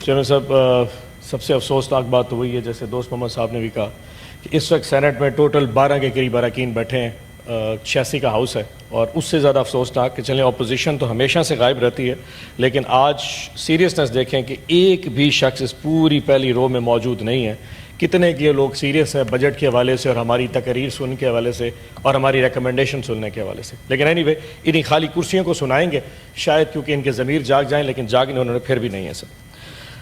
Chairman صاحب، سب سے افسوسناک بات تو وہی ہے جیسے دوست محمد صاحب نے بھی کہا کہ اس وقت سینٹ میں ٹوٹل 12 کے قریب اراکین بیٹھے ہیں، 86 کا ہاؤس ہے، اور اس سے زیادہ افسوسناک کہ چلیں اپوزیشن تو ہمیشہ سے غائب رہتی ہے، لیکن آج سیریسنس دیکھیں کہ ایک بھی شخص اس پوری پہلی رو میں موجود نہیں ہے۔ کتنے کے لوگ سیریس ہیں بجٹ کے حوالے سے اور ہماری تقریر سننے کے حوالے سے اور ہماری ریکمنڈیشن سننے کے حوالے سے، لیکن اینی وے انہیں خالی کرسیوں کو سنائیں گے شاید کیونکہ ان کے ضمیر جاگ جائیں، لیکن جاگنے انہوں نے پھر بھی نہیں ہے سر۔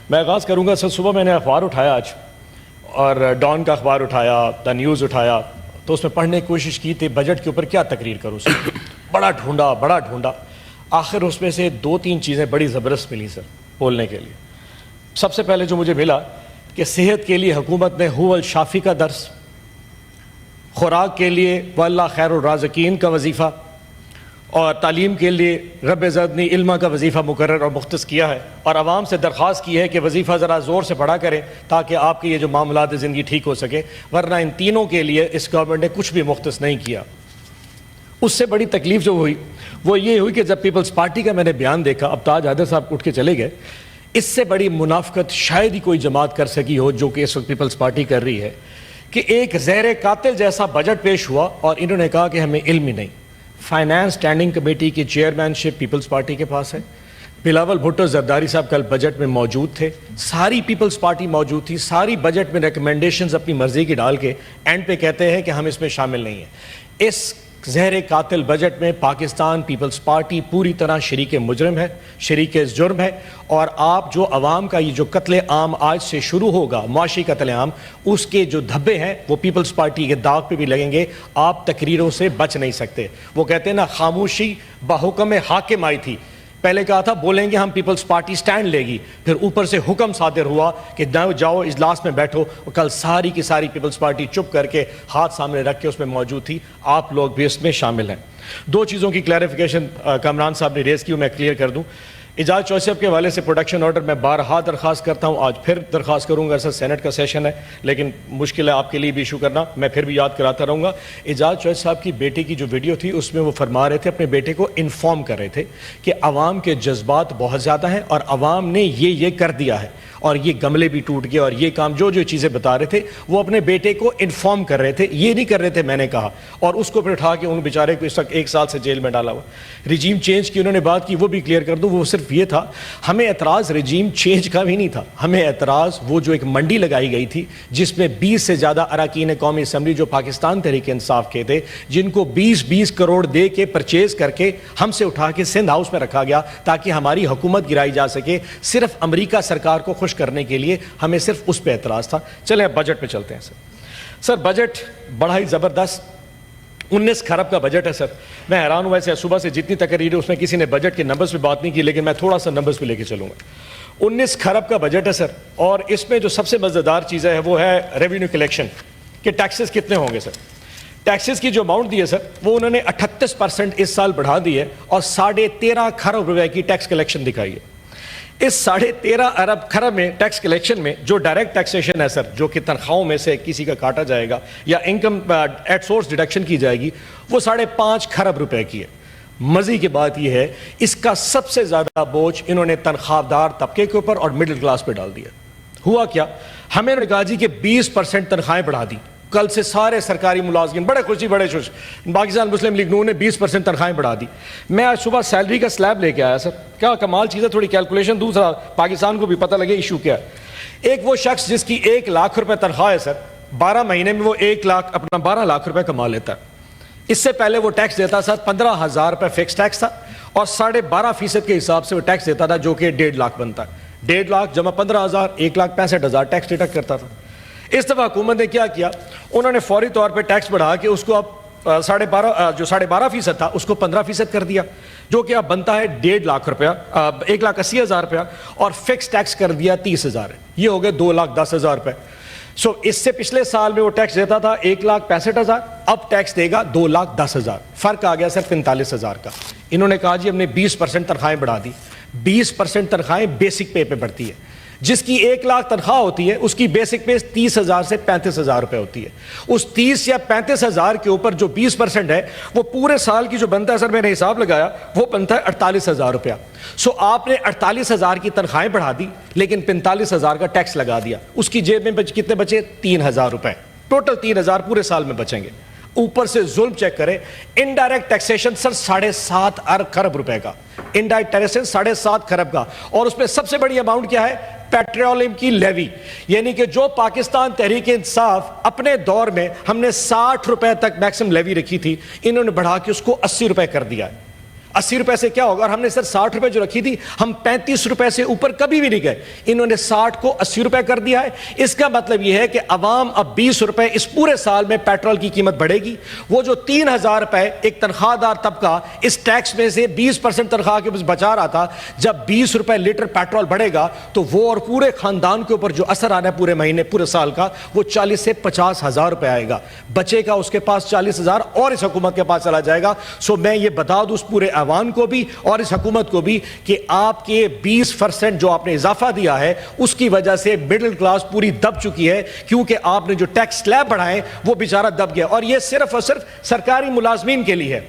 میں آغاز کروں گا سر، صبح میں نے اخبار اٹھایا آج، اور ڈان کا اخبار اٹھایا، دا نیوز اٹھایا، تو اس میں پڑھنے کی کوشش کی تھی بجٹ کے اوپر کیا تقریر کروں سر۔ بڑا ڈھونڈا، آخر اس میں سے 2-3 چیزیں بڑی زبردست ملی سر بولنے کے لیے۔ سب سے پہلے جو مجھے ملا کہ صحت کے لیے حکومت نے هو الشافی کا درس، خوراک کے لیے واللہ خیر الرازقین کا وظیفہ، اور تعلیم کے لیے رب زدنی علما کا وظیفہ مقرر اور مختص کیا ہے، اور عوام سے درخواست کی ہے کہ وظیفہ ذرا زور سے پڑھا کریں تاکہ آپ کے یہ جو معاملات زندگی ٹھیک ہو سکے، ورنہ ان تینوں کے لیے اس گورنمنٹ نے کچھ بھی مختص نہیں کیا۔ اس سے بڑی تکلیف جو ہوئی وہ یہ ہوئی کہ جب پیپلز پارٹی کا میں نے بیان دیکھا، اب تاج حیدر صاحب اٹھ کے چلے گئے، اس سے بڑی منافقت شاید ہی کوئی جماعت کر سکی ہو جو کہ اس وقت پیپلز پارٹی کر رہی ہے، کہ ایک زہر قاتل جیسا بجٹ پیش ہوا اور انہوں نے کہا کہ ہمیں علم ہی نہیں۔ فائنانس اسٹینڈنگ کمیٹی کی چیئرمین شپ پیپلز پارٹی کے پاس ہے، بلاول بھٹو زرداری صاحب کل بجٹ میں موجود تھے، ساری پیپلز پارٹی موجود تھی، ساری بجٹ میں ریکمنڈیشنز اپنی مرضی کی ڈال کے اینڈ پہ کہتے ہیں کہ ہم اس میں شامل نہیں ہیں۔ اس زہر قاتل بجٹ میں پاکستان پیپلز پارٹی پوری طرح شریک مجرم ہے، شریک جرم ہے، اور آپ جو عوام کا یہ جو قتل عام آج سے شروع ہوگا، معاشی قتل عام، اس کے جو دھبے ہیں وہ پیپلز پارٹی کے داغ پہ بھی لگیں گے، آپ تقریروں سے بچ نہیں سکتے۔ وہ کہتے ہیں نا، خاموشی بحکم حاکم آئی تھی، پہلے کہا تھا بولیں گے ہم پیپلز پارٹی سٹینڈ لے گی، پھر اوپر سے حکم صادر ہوا کہ جاؤ اجلاس میں بیٹھو، کل ساری کی ساری پیپلز پارٹی چپ کر کے ہاتھ سامنے رکھ کے اس میں موجود تھی، آپ لوگ بھی اس میں شامل ہیں۔ 2 چیزوں کی کلیریفیکیشن کامران صاحب نے ریز کی، میں کلیئر کر دوں۔ اعجاز چوہدری صاحب کے حوالے سے پروڈکشن آرڈر میں بارہا درخواست کرتا ہوں، آج پھر درخواست کروں گا، سر سینٹ کا سیشن ہے لیکن مشکل ہے آپ کے لیے بھی ایشو کرنا، میں پھر بھی یاد کراتا رہوں گا۔ اعجاز چوہدری صاحب کی بیٹی کی جو ویڈیو تھی اس میں وہ فرما رہے تھے، اپنے بیٹے کو انفارم کر رہے تھے کہ عوام کے جذبات بہت زیادہ ہیں اور عوام نے یہ کر دیا ہے، اور یہ گملے بھی ٹوٹ گئے اور یہ کام جو چیزیں بتا رہے تھے وہ اپنے بیٹے کو انفارم کر رہے تھے، یہ نہیں کر رہے تھے میں نے کہا، اور اس کو پھر اٹھا کے ان بیچارے کو اس وقت 1 سال سے جیل میں ڈالا ہوا۔ رجیم چینج کی انہوں نے بات کی، وہ بھی کلیئر کر دوں، وہ صرف یہ تھا، ہمیں اعتراض رجیم چینج کا بھی نہیں تھا، ہمیں اعتراض وہ جو ایک منڈی لگائی گئی تھی جس میں 20 سے زیادہ اراکین قومی اسمبلی جو پاکستان تحریک انصاف کے تھے، جن کو 20 کروڑ دے کے پرچیز کر کے ہم سے اٹھا کے سندھ ہاؤس میں رکھا گیا تاکہ ہماری حکومت گرائی جا سکے، صرف امریکہ سرکار کو خوش کرنے کے لیے، ہمیں صرف اس پہ اعتراض تھا۔ چلیں بجٹ پہ چلتے ہیں سر بجٹ بڑا ہی زبردست 19 کھرب کا بجٹ ہے سر۔ میں حیران ہوا ہے، صبح سے جتنی تقریر ہے اس میں کسی نے بجٹ کے نمبرز پہ بات نہیں کی، لیکن میں تھوڑا سا نمبرز پہ لے کے چلوں گا۔ 19 کھرب کا بجٹ ہے سر، اور اس میں جو سب سے مزیدار چیز ہے وہ ہے ریونیو کلیکشن، کہ ٹیکسز کتنے ہوں گے سر۔ ٹیکسز کی جو اماؤنٹ دی ہے سر وہ انہوں نے 38% اس سال بڑھا دی ہے، اور 13.5 کھرب روپے کی ٹیکس کلیکشن دکھائی ہے۔ اس 13.5 کھرب میں ٹیکس کلیکشن میں جو ڈائریکٹ ٹیکسیشن ہے سر، جو کہ تنخواہوں میں سے کسی کا کاٹا جائے گا یا انکم ایٹ سورس ڈیڈکشن کی جائے گی، وہ 5.5 کھرب روپے کی ہے۔ مزے کی بات یہ ہے اس کا سب سے زیادہ بوجھ انہوں نے تنخواہ دار طبقے کے اوپر اور مڈل کلاس پہ ڈال دیا۔ ہوا کیا، ہمیں نے کہا جی کہ 20% تنخواہیں بڑھا دی، کل سے سارے سرکاری ملازمین بڑے خوشی پاکستان مسلم لیگ نون نے 20% تنخواہیں بڑھا دی۔ میں آج صبح سیلری کا سلیب لے کے آیا سر، کیا کمال چیز ہے، تھوڑی کیلکولیشن دوسرا پاکستان کو بھی پتہ لگے ایشو کیا ہے۔ ایک وہ شخص جس کی 1 لاکھ روپے تنخواہ ہے سر، 12 مہینے میں وہ 1 لاکھ اپنا 12 لاکھ روپے کما لیتا ہے۔ اس سے پہلے وہ ٹیکس دیتا سر 15,000 روپے فکس ٹیکس تھا، اور 12.5% کے حساب سے وہ ٹیکس دیتا تھا، جو کہ 1.5 لاکھ بنتا ہے۔ 1.5 لاکھ جمع 15,000، 1,65,000 ٹیکس ڈیڈکٹ کرتا تھا۔ اس دفعہ حکومت نے کیا کیا، انہوں نے فوری طور پہ ٹیکس بڑھا کے اس کو اب 12.5% تھا اس کو 15% کر دیا، جو کہ اب بنتا ہے 1.5 لاکھ روپیہ، 1,80,000 روپیہ، اور فکس ٹیکس کر دیا 30,000، یہ ہو گئے 2,10,000 روپے۔ اس سے پچھلے سال میں وہ ٹیکس دیتا تھا 1,65,000، اب ٹیکس دے گا 2,10,000، فرق آ گیا سر 45,000 کا۔ انہوں نے کہا جی ہم نے 20% تنخواہیں بڑھا دی۔ 20% تنخواہیں بیسک پے پہ بڑھتی ہے، جس کی 1 لاکھ تنخواہ ہوتی ہے اس کی بیسک پے 30,000 سے 35,000 روپے ہوتی ہے. اس 30 یا 35,000 کے اوپر جو 20% ہے وہ پورے سال کی جو بنتا ہے, سر میں نے حساب لگایا, وہ بنتا ہے 48,000 روپیہ. سو آپ نے 48,000 کی تنخواہیں بڑھا دی لیکن 45,000 کا ٹیکس لگا دیا. اس کی جیب میں کتنے بچے؟ 3,000 روپے. ٹوٹل 3,000 پورے سال میں بچیں گے. اوپر سے ظلم چیک کریں, انڈائریکٹ ٹیکسیشن سر 7.5 کھرب روپے کا, انڈائریکٹ ٹیکسیشن 7.5 کھرب کا. اور اس میں سب سے بڑی اماؤنٹ کیا ہے؟ پیٹرولیم کی لیوی. یعنی کہ جو پاکستان تحریک انصاف اپنے دور میں ہم نے 60 روپے تک میکسم لیوی رکھی تھی, انہوں نے بڑھا کے اس کو 80 روپے کر دیا ہے. 80 روپے سے کیا ہوگا؟ اور ہم نے سر 60 روپے جو رکھی تھی, ہم 35 روپے سے اوپر کبھی بھی نہیں گئے. انہوں نے 60 کو 80 روپے کر دیا ہے. اس کا مطلب یہ ہے کہ عوام اب 20 روپے اس پورے سال میں پیٹرول کی قیمت بڑھے گی. وہ جو 3,000 روپے ایک تنخواہ دار طبقہ اس ٹیکس میں سے 20% تنخواہ کے بچا رہا تھا, جب 20 روپے لیٹر پیٹرول بڑھے گا تو وہ اور پورے خاندان کے اوپر جو اثر آنا ہے پورے مہینے پورے سال کا, وہ 40 سے 50,000 روپے آئے گا. بچے کا اس کے پاس 40,000 اور اس حکومت کے پاس چلا جائے گا. سو میں یہ بتا دوں اس پورے عوام کو بھی اور اس حکومت کو بھی کہ آپ کے 20% جو آپ نے اضافہ دیا ہے اس کی وجہ سے مڈل کلاس پوری دب چکی ہے, کیونکہ آپ نے جو ٹیکس سلیب بڑھائے وہ بیچارہ دب گیا. اور یہ صرف اور صرف سرکاری ملازمین کے لیے ہے.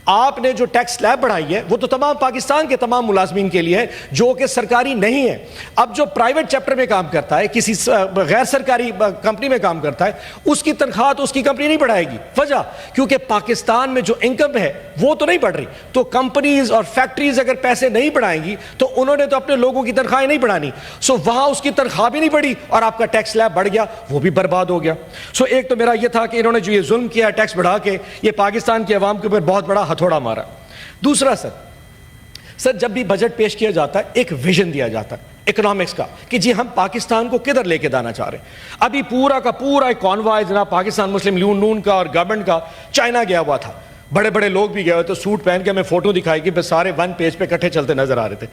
آپ نے جو ٹیکس سلیب بڑھائی ہے وہ تو تمام پاکستان کے تمام ملازمین کے لیے ہے جو کہ سرکاری نہیں ہے. اب جو پرائیویٹ چیپٹر میں کام کرتا ہے, کسی غیر سرکاری کمپنی میں کام کرتا ہے, اس کی تنخواہ تو اس کی کمپنی نہیں بڑھائے گی. وجہ کیونکہ پاکستان میں جو انکم ہے وہ تو نہیں بڑھ رہی. تو کمپنیز اور فیکٹریز اگر پیسے نہیں بڑھائیں گی تو انہوں نے تو اپنے لوگوں کی تنخواہیں نہیں بڑھانی. سو وہاں اس کی تنخواہ بھی نہیں بڑھی اور آپ کا ٹیکس سلیب بڑھ گیا, وہ بھی برباد ہو گیا. سو ایک تو میرا یہ تھا کہ انہوں نے جو یہ ظلم کیا ٹیکس بڑھا کے, یہ پاکستان کے عوام کے اوپر بہت بڑا ہتھوڑا مارا. دوسرا سر جب بھی بجٹ پیش کیا جاتا ہے ایک ویژن دیا جاتا ہے اکنامکس کا کہ جی ہم پاکستان کو کدھر لے کے جانا چاہ رہے ہیں. ابھی پورا کا پورا ایک کانوائے جناب پاکستان مسلم نون کا اور گورنمنٹ کا چائنا گیا ہوا تھا. بڑے بڑے لوگ بھی گئے ہوئے تو سوٹ پہن کے ہمیں فوٹو دکھائی کہ سارے 1 پیج پہ کٹھے چلتے نظر آ رہے تھے.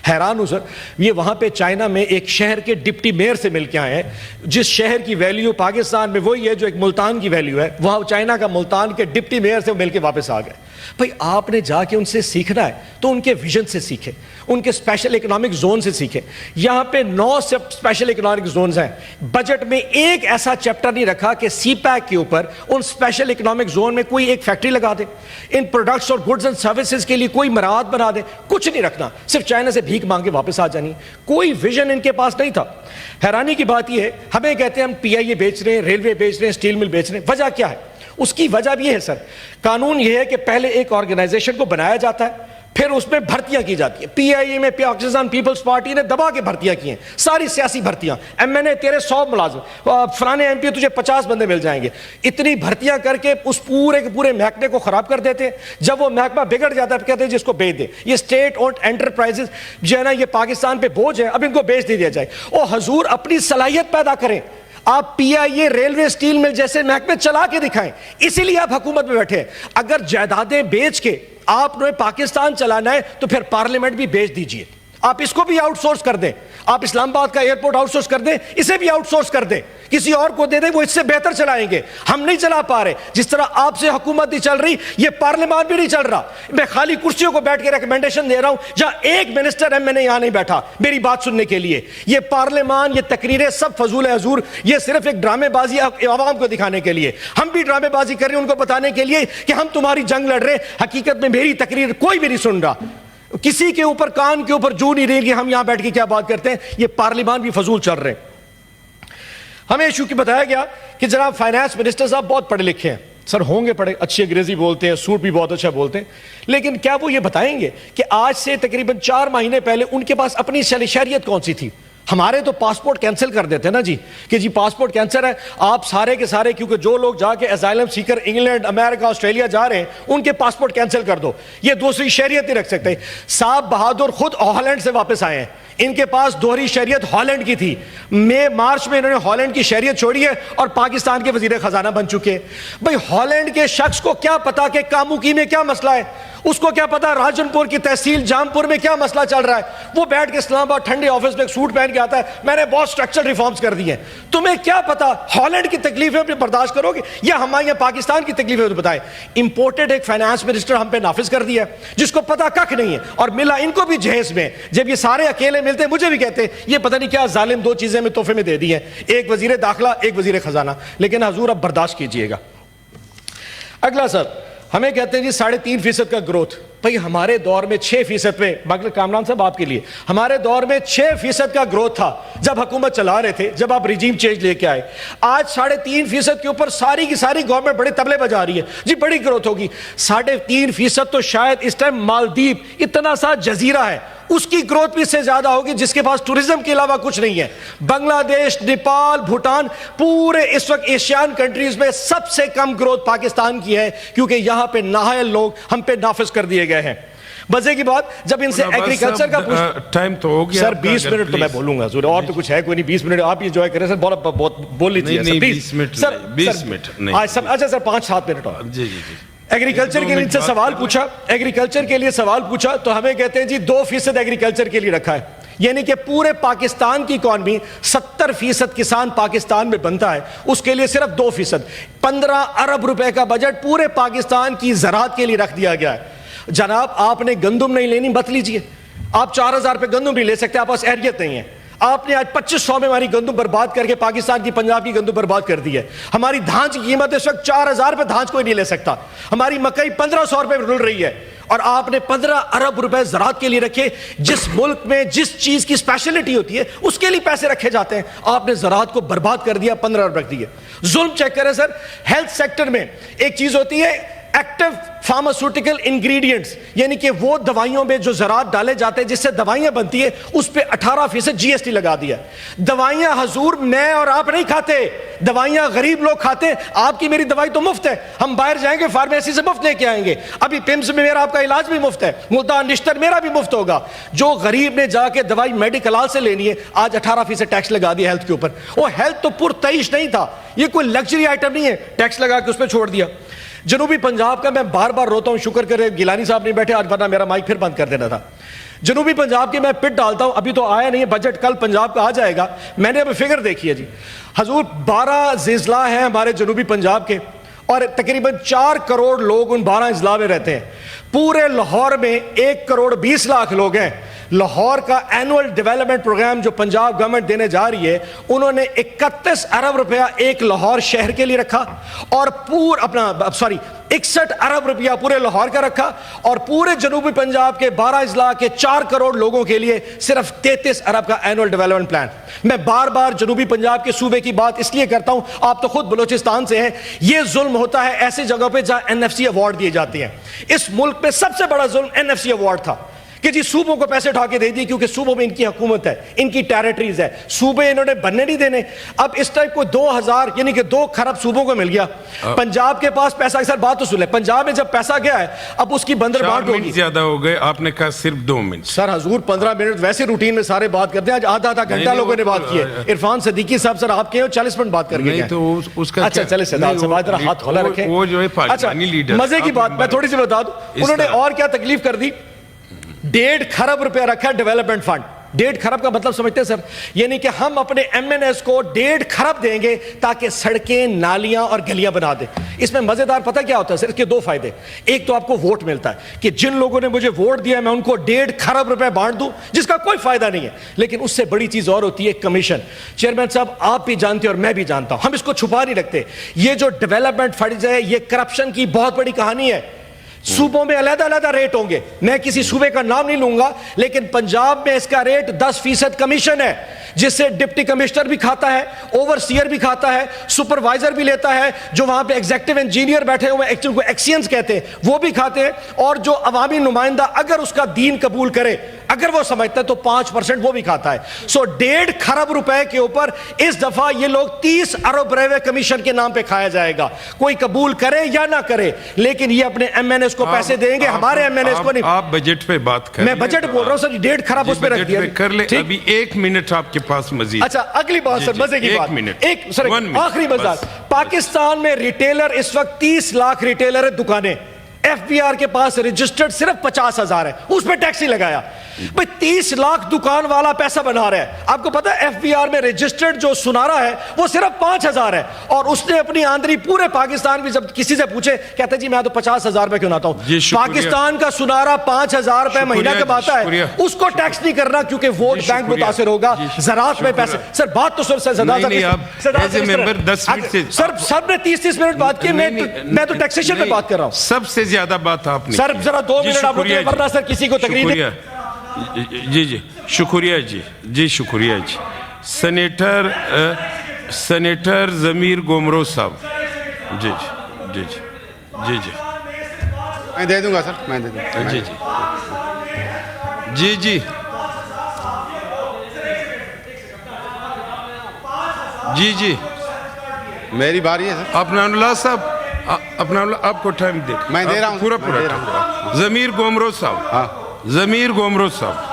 حیران ہوں سر, یہ وہاں پہ چائنا میں ایک شہر کے ڈپٹی میئر سے مل کے آئے ہیں, جس شہر کی ویلیو پاکستان میں وہی ہے جو ایک ملتان کی ویلیو ہے, وہاں چائنا کا ملتان کے ڈپٹی میئر سے مل کے واپس آ گئے. بھئی آپ نے جا کے ان سے سیکھنا ہے تو ان کے ویژن سے سیکھیں, ان کے اسپیشل اکنامک زون سے سیکھیں. یہاں پہ 9 اسپیشل اکنامک زونز ہیں. بجٹ میں ایک ایسا چیپٹر نہیں رکھا کہ سی پیک کے اوپر ان اسپیشل اکنامک زون میں کوئی ایک فیکٹری لگا دے, ان پروڈکٹس اور گڈز اینڈ سروسز کے لیے کوئی مراعات بنا دے. کچھ نہیں رکھنا, صرف چائنا سے بھیک مانگ کے واپس آ جانی. کوئی ویژن ان کے پاس نہیں تھا. حیرانی کی بات یہ ہے, ہمیں کہتے ہیں ہم پی آئی اے بیچ رہے ہیں, ریلوے بیچ رہے ہیں, اسٹیل مل بیچ رہے ہیں. وجہ کیا ہے؟ اس کی وجہ بھی یہ ہے سر, قانون یہ ہے کہ پہلے ایک آرگنائزیشن کو بنایا جاتا ہے, پھر اس میں بھرتیاں کی جاتی ہیں. پی آئی اے میں پاکستان پیپلز پارٹی نے دبا کے بھرتیاں کی ہیں, ساری سیاسی بھرتیاں. ایم این اے تیرے 100 ملازم, فلانے ایم پی تجھے 50 بندے مل جائیں گے. اتنی بھرتیاں کر کے اس پورے کے پورے محکمے کو خراب کر دیتے ہیں. جب وہ محکمہ بگڑ جاتا ہے کہتے ہیں جس کو بیچ دے. یہ اسٹیٹ اونڈ انٹرپرائزز جو ہے نا, یہ پاکستان پہ بوجھ ہے, اب ان کو بیچ دیا جائے. او حضور اپنی صلاحیت پیدا کریں. آپ پی آئی اے, ریلوے, اسٹیل مل جیسے محکمے چلا کے دکھائیں. اسی لیے آپ حکومت میں بیٹھے ہیں. اگر جائیدادیں بیچ کے آپ نے پاکستان چلانا ہے تو پھر پارلیمنٹ بھی بیچ دیجئے. آپ اس کو بھی آؤٹ سورس کر دیں. آپ اسلام آباد کا ایئرپورٹ آؤٹ سورس کر دیں, اسے بھی آؤٹ سورس کر دیں, کسی اور کو دے دیں, وہ اس سے بہتر چلائیں گے. ہم نہیں چلا پا رہے. جس طرح آپ سے حکومت نہیں چل رہی, یہ پارلیمان بھی نہیں چل رہا. میں خالی کرسیوں کو بیٹھ کے ریکمنڈیشن دے رہا ہوں جہاں ایک منسٹر ایم این اے یہاں نہیں بیٹھا میری بات سننے کے لیے. یہ پارلیمان, یہ تقریریں سب فضول ہے حضور. یہ صرف ایک ڈرامے بازی عوام کو دکھانے کے لیے. ہم بھی ڈرامے بازی کر رہے ہیں ان کو بتانے کے لیے کہ ہم تمہاری جنگ لڑ رہے ہیں. حقیقت میں میری تقریر کوئی بھی نہیں سن رہا. کسی کے اوپر کان کے اوپر جو نہیں رہی کہ ہم یہاں بیٹھ کے کیا بات کرتے ہیں. یہ پارلیمان بھی فضول چل رہے ہیں. ہمیں ایشو کی بتایا گیا کہ جناب فائنانس منسٹر صاحب بہت پڑھے لکھے ہیں. سر ہوں گے پڑھے, اچھی انگریزی بولتے ہیں, سوٹ بھی بہت اچھا بولتے ہیں, لیکن کیا وہ یہ بتائیں گے کہ آج سے تقریباً 4 مہینے پہلے ان کے پاس اپنی شہریت کون سی تھی؟ ہمارے تو پاسپورٹ کینسل کر دیتے نا جی, کہ جی پاسپورٹ کینسل ہے. آپ سارے کے سارے, کیونکہ جو لوگ جا کے اسائلم سیکر انگلینڈ, امریکہ, آسٹریلیا جا رہے ہیں, ان کے پاسپورٹ کینسل کر دو. یہ دوسری شہریت نہیں رکھ سکتے. صاحب بہادر خود ہالینڈ سے واپس آئے ہیں, ان کے پاس دوہری شہریت ہالینڈ کی تھی. مارچ میں انہوں نے ہالینڈ کی شہریت چھوڑی ہے اور پاکستان کے وزیر خزانہ بن چکے. بھئی ہالینڈ کے شخص کو کیا پتا کہ کاموکی میں کیا مسئلہ ہے. اس کو کیا پتا راجن پور کی تحصیل جامپور میں کیا مسئلہ چل رہا ہے. وہ بیٹھ کے اسلام آباد ٹھنڈے آفس میں ایک سوٹ پہن کے آتا ہے, میں نے بہت اسٹرکچرل ریفارمز کر دی ہیں. تمہیں کیا پتا ہالینڈ کی تکلیفیں بھی برداشت کرو گے یا ہمارے پاکستان کی تکلیفیں تو بتائیں. امپورٹڈ ایک فائنانس منسٹر ہم پہ نافذ کر دیا ہے جس کو پتا کک نہیں ہے, اور ملا ان کو بھی جہیز میں. جب یہ سارے اکیلے ملتے ہیں مجھے بھی کہتے ہیں یہ پتہ نہیں کیا ظالم دو چیزیں میں تحفے میں دے دی ہیں, ایک وزیر داخلہ ایک وزیر خزانہ. لیکن حضور اب برداشت کیجئے گا. اگلا سر ہمیں کہتے ہیں جی 3.5% کا گروتھ. بھئی ہمارے دور میں 6% پہ, باقی کامران صاحب آپ کے لیے, ہمارے دور میں 6% کا گروتھ تھا جب حکومت چلا رہے تھے, جب آپ ریجیم چینج لے کے آئے. آج 3.5% کے اوپر ساری کی ساری گورنمنٹ بڑے تبلے بجا رہی ہے جی بڑی گروتھ ہوگی. 3.5% تو شاید اس ٹائم مالدیپ اتنا سا جزیرہ ہے, اس کی گروتھ بھی اس سے زیادہ ہوگی جس کے پاس ٹورزم کے علاوہ کچھ نہیں ہے. بنگلہ دیش, نیپال, بھوٹان, پورے اس وقت ایشین کنٹریز میں سب سے کم گروتھ پاکستان کی ہے, کیونکہ یہاں پہ نااہل لوگ ہم پہ نافذ کر دیے گئے ہیں. مزے کی بات جب ان سے ایگریکلچر کا ٹائم تو ہو گیا سر 20 منٹ تو میں بولوں گا ضرور, اور تو کچھ ہے کوئی نہیں, 20 منٹ آپ انجوائے کریں سر, بہت بول لیجیے سر 20 منٹ سر. اچھا سر 5-7 منٹ اور جی جی جی. ایگریکلچر کے لیے سوال پوچھا, ایگریکلچر کے لیے سوال پوچھا تو ہمیں کہتے ہیں جی 2% ایگریکلچر کے لیے رکھا ہے, یعنی کہ پورے پاکستان کی اکانومی 70% کسان پاکستان میں بنتا ہے, اس کے لیے صرف 2%, 15 ارب روپے کا بجٹ پورے پاکستان کی زراعت کے لیے رکھ دیا گیا ہے. جناب آپ نے گندم نہیں لینی مت لیجئے, آپ 4000 پہ گندم نہیں لے سکتے, آپ پاس اہلیت نہیں ہے. آپ نے آج 2500 میں ہماری گندم برباد کر کے پاکستان کی پنجاب کی گندم برباد کر دی ہے. ہماری دھانچ کی قیمت اس وقت 4000 پہ دھانچ کوئی نہیں لے سکتا. ہماری مکئی 1500 روپے رل رہی ہے, اور آپ نے 15 ارب روپے زراعت کے لیے رکھے. جس ملک میں جس چیز کی اسپیشلٹی ہوتی ہے اس کے لیے پیسے رکھے جاتے ہیں, آپ نے زراعت کو برباد کر دیا, 15 ارب رکھ دیے. ظلم چیک کریں سر, ہیلتھ سیکٹر میں ایک چیز ہوتی ہے ایکٹیو فارماسیوٹیکل انگریڈینٹس, یعنی کہ وہ دوائیوں میں جو زراعت ڈالے جاتے ہیں جس سے دوائیاں بنتی ہیں, اس پہ 18% GST لگا دیا. دوائیاں حضور میں اور آپ نہیں کھاتے, دوائیاں غریب لوگ کھاتے ہیں. آپ کی میری دوائی تو مفت ہے, ہم باہر جائیں گے فارمیسی سے مفت لے کے آئیں گے. ابھی پمس میں میرا آپ کا علاج بھی مفت ہے, ملتان نشتر میرا بھی مفت ہوگا. جو غریب نے جا کے دوائی میڈیکلال سے لینی ہے, آج 18% ٹیکس لگا دیا ہیلتھ کے اوپر. وہ ہیلتھ تو پرتعیش نہیں تھا, یہ کوئی لگژری آئٹم نہیں ہے, ٹیکس لگا کے اس پہ چھوڑ دیا. جنوبی پنجاب کا میں بار بار روتا ہوں, شکر کرے گیلانی صاحب نہیں بیٹھے آج, ورنہ میرا مائک پھر بند کر دینا تھا. جنوبی پنجاب کی میں پٹ ڈالتا ہوں, ابھی تو آیا نہیں ہے بجٹ, کل پنجاب کا آ جائے گا. میں نے ابھی فگر دیکھی ہے جی حضور, 12 ضلع ہیں ہمارے جنوبی پنجاب کے, اور تقریباً 4 کروڑ لوگ ان 12 اضلاع میں رہتے ہیں. پورے لاہور میں 1 کروڑ 20 لاکھ لوگ ہیں. لاہور کا اینول ڈیولپمنٹ پروگرام جو پنجاب گورنمنٹ دینے جا رہی ہے, انہوں نے 31 ارب روپیہ ایک لاہور شہر کے لیے رکھا, اور 61 ارب روپیہ پورے لاہور کا رکھا, اور پورے جنوبی پنجاب کے 12 اضلاع کے 4 کروڑ لوگوں کے لیے صرف 33 ارب کا اینول ڈیولپمنٹ پلان. میں بار بار جنوبی پنجاب کے صوبے کی بات اس لیے کرتا ہوں, آپ تو خود بلوچستان سے ہیں. یہ ظلم ہوتا ہے ایسی جگہوں پہ جہاں NFC ایوارڈ دیے جاتے ہیں. اس ملک میں سب سے بڑا ظلم NFC ایوارڈ تھا کہ جی صوبوں کو پیسے اٹھا کے دے دیے, کیونکہ صوبوں میں ان کی حکومت ہے, ان کی ٹیریٹریز ہے, صوبے انہوں نے بننے نہیں دینے. اب اس ٹائپ کو 2000 یعنی کہ 2 کھرب صوبوں کو مل گیا. پنجاب کے پاس پیسہ, سر بات تو سن لیں, پنجاب میں جب پیسہ گیا ہے اب اس کی بندر بانٹ ہوگی. زیادہ ہو گئے, آپ نے کہا صرف 2 منٹ. سر حضور 15 منٹ ویسے روٹین میں سارے بات کرتے ہیں, آج آدھا گھنٹہ لوگوں نے بات کی ہے. عرفان صدیقی صاحب سر آپ کے 40 منٹ بات کر گئے. اچھا چلے سداد صاحب ذرا ہاتھ کھولا رکھیں. اچھا مزے کی بات میں تھوڑی سی بتا دوں, انہوں نے اور کیا تکلیف کر دی. 1.5 کھرب روپیہ رکھا ڈیولپمنٹ فنڈ. 1.5 کھرب کا مطلب سمجھتے ہیں سر, یعنی کہ ہم اپنے MNS کو 1.5 کھرب دیں گے تاکہ سڑکیں, نالیاں اور گلیاں بنا دیں. اس میں مزیدار پتہ کیا ہوتا ہے سر, اس کے 2 فائدے. ایک تو آپ کو ووٹ ملتا ہے کہ جن لوگوں نے مجھے ووٹ دیا میں ان کو 1.5 کھرب روپے بانٹ دوں, جس کا کوئی فائدہ نہیں ہے. لیکن اس سے بڑی چیز اور ہوتی ہے, کمیشن. چیئرمین صاحب آپ بھی جانتے ہیں اور میں بھی جانتا ہوں, ہم اس کو چھپا نہیں رکھتے. یہ جو ڈیولپمنٹ فنڈز ہے یہ کرپشن کی بہت بڑی کہانی ہے. صوبوں میں علیحدہ علیحدہ ریٹ ہوں گے, میں کسی صوبے کا نام نہیں لوں گا, لیکن پنجاب میں اس کا ریٹ 10% کمیشن ہے, جس سے ڈپٹی کمشنر بھی کھاتا ہے, اوورسیئر بھی کھاتا ہے, سپروائزر بھی لیتا ہے, جو وہاں پہ ایگزیکٹو انجینئر بیٹھے ہوئے ہیں کو ایکسینس کہتے ہیں وہ بھی کھاتے ہیں, اور جو عوامی نمائندہ اگر اس کا دین قبول کرے, اگر وہ سمجھتا ہے تو 5% وہ بھی کھاتا ہے. سو 1.5 کھرب روپے کے اوپر اس دفعہ یہ لوگ 30 ارب روپے کمیشن کے نام پہ کھایا جائے گا, کوئی قبول کرے یا نہ کرے, لیکن یہ اپنے MNS کو پیسے دیں گے, ہمارے MNS کو نہیں. آپ بجٹ پہ بات کریں, میں بجٹ بول رہا ہوں سر, 1.5 کھرب اس پہ رکھ دیا کر لیں. ابھی 1 منٹ آپ کے پاس مزید. اچھا اگلی بات سر, مزے کی بات, ایک سر آخری بات. پاکستان میں ریٹیلر اس وقت 30 لاکھ ریٹیلر ہے, دکانیں ایف بی آر کے پاس رجسٹرڈ صرف 50,000 ہے, اس پہ ٹیکس نہیں لگایا. بھئی 30 لاکھ دکان والا پیسہ بنا رہا ہے. آپ کو پتا ہے ایف بی آر میں رجسٹرڈ جو سنارا ہے وہ صرف 5,000 ہے, اور اس نے اپنی آمدنی پورے پاکستان میں جب کسی سے پوچھے کہتا ہے جی میں تو 50,000 پہ کیوں آتا ہوں. پاکستان کا سنارا 5,000 روپے مہینہ کب آتا ہے, اس کو ٹیکس نہیں کرنا کیونکہ ووٹ بینک متاثر ہوگا, زراعت میں پیسے. سر بات تو سر سر سب نے 30 منٹ بات کی, میں تو ٹیکسیشن پہ بات کر رہا ہوں. سب سے زیادہ بات آپ نے. سر ذرا 2 منٹ آپ رکیں ورنہ سر کسی کو تقریر شکریہ. جی شکریہ جی شکریہ جی. سینیٹر ضمیر گومرو صاحب. جی جی جی جی جی میں دے دوں گا سر, میں دے دوں گا. جی جی جی جی جی میری باری ہے سر. اپنا اللہ صاحب, اپنا اللہ آپ کو ٹائم دے, میں دے رہا ہوں پورا ضمیر گومرو صاحب. ضمیر گومرو صاحب.